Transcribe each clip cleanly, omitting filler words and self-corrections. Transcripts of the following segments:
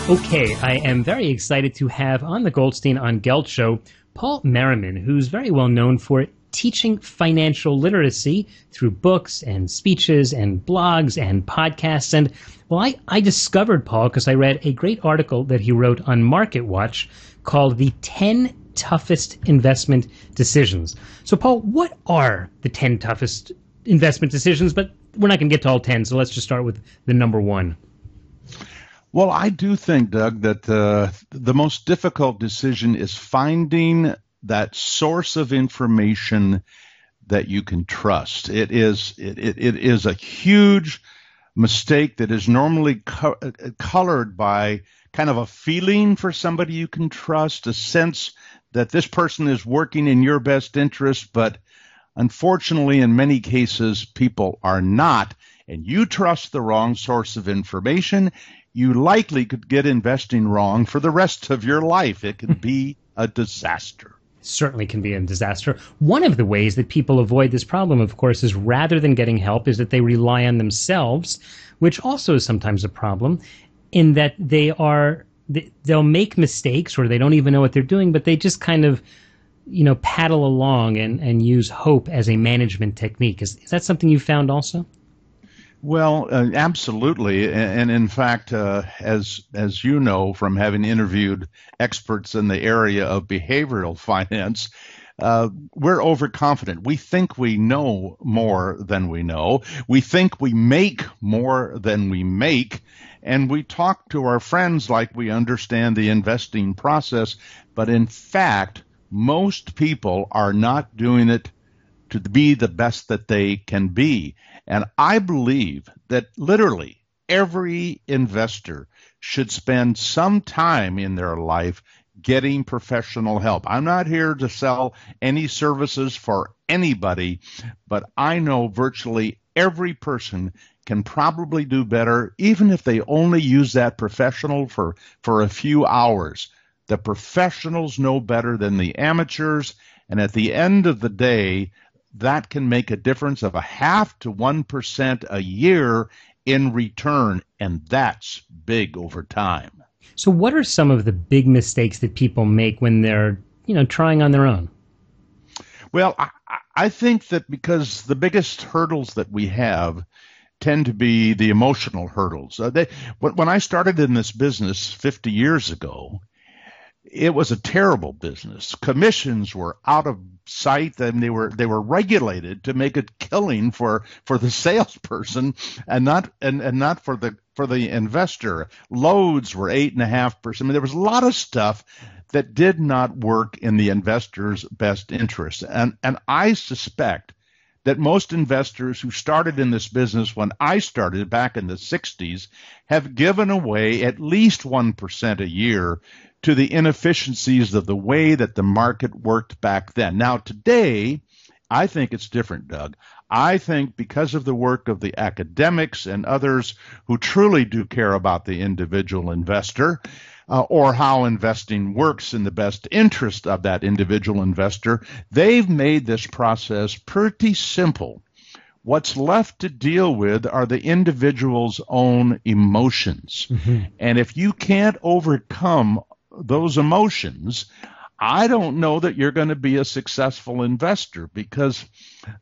Okay, I am very excited to have on the Goldstein on Gelt Show Paul Merriman, who's very well known for teaching financial literacy through books and speeches and blogs and podcasts. And, well, I discovered Paul because I read a great article that he wrote on MarketWatch called The 10 Toughest Investment Decisions. So, Paul, what are the 10 toughest investment decisions? But we're not going to get to all 10, so let's just start with the number one. Well, I do think, Doug, that the most difficult decision is finding that source of information that you can trust. It is a huge mistake that is normally colored by kind of a feeling for somebody you can trust, a sense that this person is working in your best interest, but unfortunately, in many cases, people are not, and you trust the wrong source of information. You likely could get investing wrong for the rest of your life. It can be a disaster. Certainly can be a disaster. One of the ways that people avoid this problem, of course, is rather than getting help, is that they rely on themselves, which also is sometimes a problem in that they'll make mistakes or they don't even know what they're doing, but they just kind of, paddle along and use hope as a management technique. Is that something you found also? Well, absolutely. And in fact, as you know from having interviewed experts in the area of behavioral finance, we're overconfident. We think we know more than we know. We think we make more than we make. And we talk to our friends like we understand the investing process. But in fact, most people are not doing it to be the best that they can be. And I believe that literally every investor should spend some time in their life getting professional help. I'm not here to sell any services for anybody, but I know virtually every person can probably do better, even if they only use that professional for a few hours. The professionals know better than the amateurs, and at the end of the day, that can make a difference of 0.5 to 1% a year in return, and that's big over time. So what are some of the big mistakes that people make when they're, trying on their own? Well, I think that because the biggest hurdles that we have tend to be the emotional hurdles. When I started in this business 50 years ago, it was a terrible business. Commissions were out of sight, and they were regulated to make a killing for the salesperson and not for the investor. Loads were 8.5%. I mean, there was a lot of stuff that did not work in the investor's best interest. And I suspect that most investors who started in this business when I started back in the 60s have given away at least 1% a year to the inefficiencies of the way that the market worked back then. Now, today, I think it's different, Doug. I think because of the work of the academics and others who truly do care about the individual investor, or how investing works in the best interest of that individual investor, they've made this process pretty simple. What's left to deal with are the individual's own emotions. Mm-hmm. And if you can't overcome those emotions, I don't know that you're going to be a successful investor, because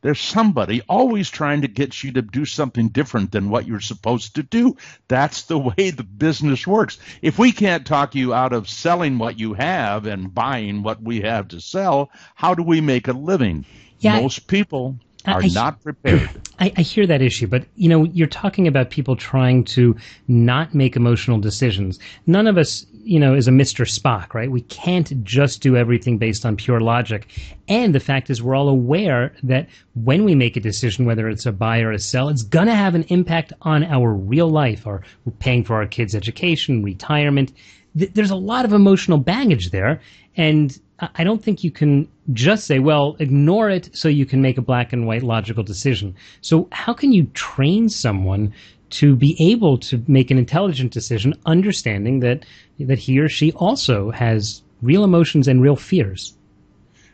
there's somebody always trying to get you to do something different than what you're supposed to do. That's the way the business works. If we can't talk you out of selling what you have and buying what we have to sell, how do we make a living? Yeah, most people are not prepared. I hear that issue, but you're talking about people trying to not make emotional decisions. None of us, is a Mr. Spock, right? We can't just do everything based on pure logic. And the fact is, we're all aware that when we make a decision, whether it's a buy or a sell, it's going to have an impact on our real life, or paying for our kids' education, retirement. There's a lot of emotional baggage there, and I don't think you can just say, well, ignore it so you can make a black and white logical decision. So how can you train someone to be able to make an intelligent decision, understanding that he or she also has real emotions and real fears?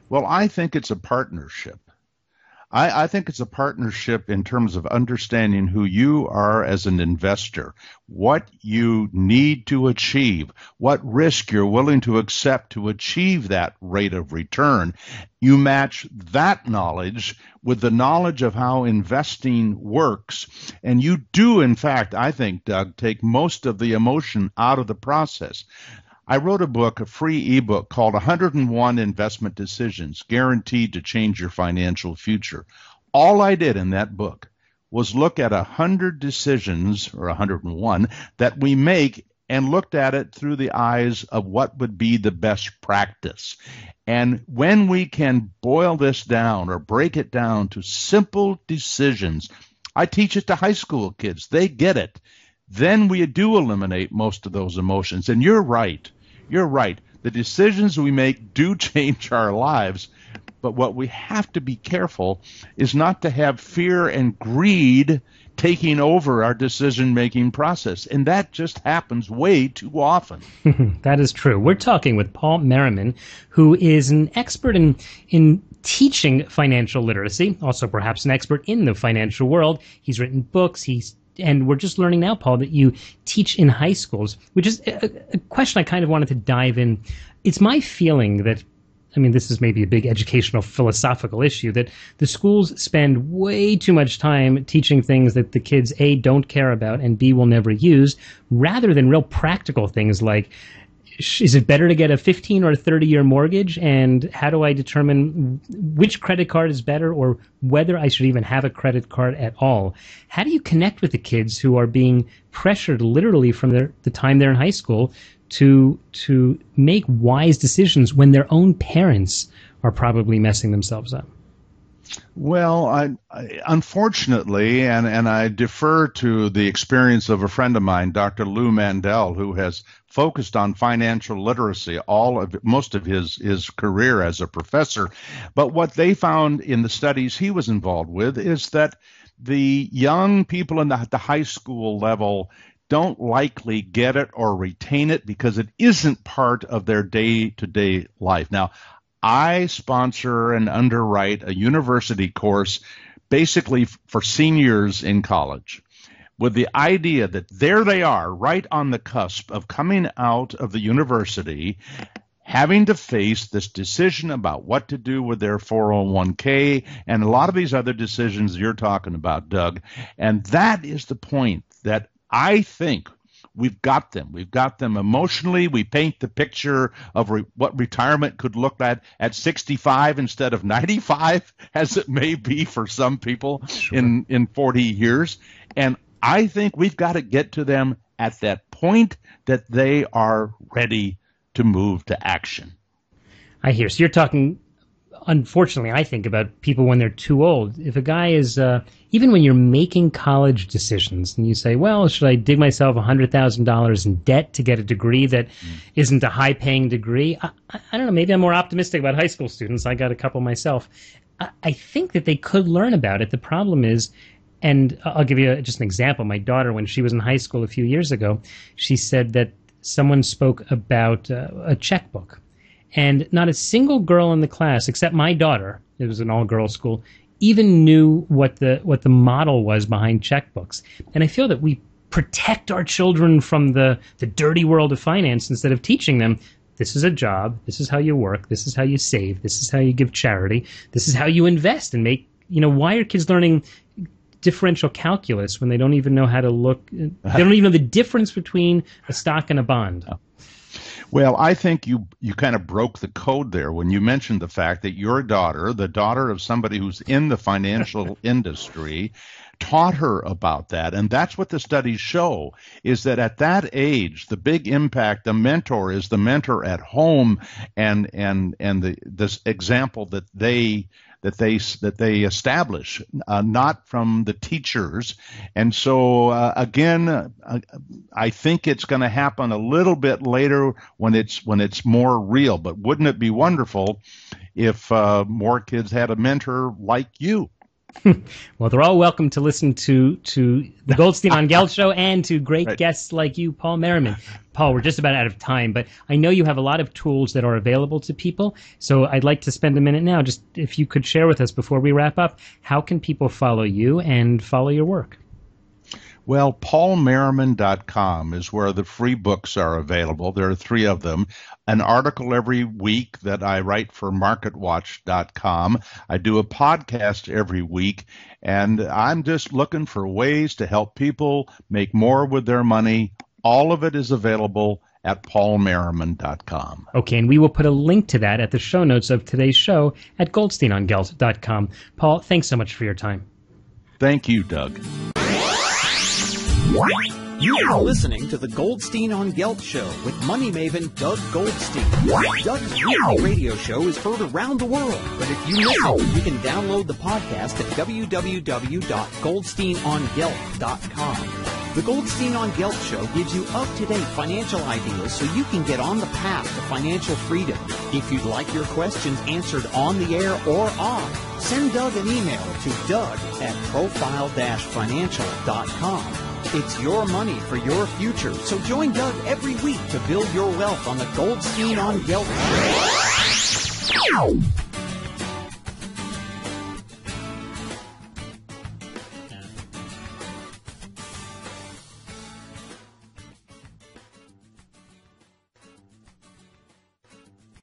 Well, I think it's a partnership. I think it's a partnership in terms of understanding who you are as an investor, what you need to achieve, what risk you're willing to accept to achieve that rate of return. You match that knowledge with the knowledge of how investing works, and you do, in fact, I think, Doug, take most of the emotion out of the process. I wrote a book, a free ebook called 101 Investment Decisions Guaranteed to Change Your Financial Future. All I did in that book was look at 100 decisions, or 101, that we make and looked at it through the eyes of what would be the best practice. And when we can boil this down or break it down to simple decisions, I teach it to high school kids. They get it. Then we do eliminate most of those emotions. And you're right. You're right. The decisions we make do change our lives. But what we have to be careful is not to have fear and greed taking over our decision-making process. And that just happens way too often. That is true. We're talking with Paul Merriman, who is an expert in teaching financial literacy, also perhaps an expert in the financial world. He's written books. And we're just learning now, Paul, that you teach in high schools, which is a question I kind of wanted to dive in. It's my feeling that, I mean, this is maybe a big educational philosophical issue, that the schools spend way too much time teaching things that the kids, A, don't care about, and B, will never use, rather than real practical things like, is it better to get a 15 or a 30-year mortgage? And how do I determine which credit card is better, or whether I should even have a credit card at all? How do you connect with the kids who are being pressured literally from the time they're in high school to make wise decisions when their own parents are probably messing themselves up? Well, I unfortunately, and I defer to the experience of a friend of mine, Dr. Lou Mandel, who has focused on financial literacy most of his career as a professor. But what they found in the studies he was involved with is that the young people in the high school level don't likely get it or retain it because it isn't part of their day-to-day life. Now, I sponsor and underwrite a university course basically for seniors in college, with the idea that there they are right on the cusp of coming out of the university, having to face this decision about what to do with their 401k and a lot of these other decisions you're talking about, Doug. And that is the point that I think we've got them. We've got them emotionally. We paint the picture of what retirement could look like at 65 instead of 95, as it may be for some people in 40 years. And I think we've got to get to them at that point that they are ready to move to action. I hear. So you're talking, unfortunately, I think about people when they're too old. If a guy is, even when you're making college decisions and you say, well, should I dig myself $100,000 in debt to get a degree that isn't a high-paying degree? I don't know. Maybe I'm more optimistic about high school students. I got a couple myself. I think that they could learn about it. The problem is, and I'll give you just an example. My daughter, when she was in high school a few years ago, she said that someone spoke about a checkbook. And not a single girl in the class, except my daughter, it was an all-girls school, even knew what the model was behind checkbooks. And I feel that we protect our children from the dirty world of finance instead of teaching them, this is a job, this is how you work, this is how you save, this is how you give charity, this is how you invest and make, why are kids learning differential calculus when they don't even know how to look, they don't even know the difference between a stock and a bond? Well, I think you kind of broke the code there when you mentioned the fact that your daughter, the daughter of somebody who's in the financial industry, taught her about that. And that's what the studies show, is that at that age, the big impact, the mentor is the mentor at home and this example that they establish, not from the teachers. And so, again, I think it's going to happen a little bit later when it's more real. But wouldn't it be wonderful if more kids had a mentor like you? Well, they're all welcome to listen to the Goldstein on Gelt Show and to great guests like you, Paul Merriman. Paul, we're just about out of time, but I know you have a lot of tools that are available to people, so I'd like to spend a minute now, just if you could share with us before we wrap up, how can people follow you and follow your work? Well, paulmerriman.com is where the free books are available. There are 3 of them. An article every week that I write for MarketWatch.com. I do a podcast every week, and I'm just looking for ways to help people make more with their money. All of it is available at paulmerriman.com. Okay, and we will put a link to that at the show notes of today's show at goldsteinongelt.com. Paul, thanks so much for your time. Thank you, Doug. You are listening to the Goldstein on Gelt Show with money maven Doug Goldstein. Doug's weekly radio show is heard around the world, but if you miss it, you can download the podcast at www.goldsteinongelt.com. The Goldstein on Gelt Show gives you up-to-date financial ideas so you can get on the path to financial freedom. If you'd like your questions answered on the air or off, send Doug an email to doug@profile-financial.com. It's your money for your future, so join Doug every week to build your wealth on the Goldstein on Gelt Show.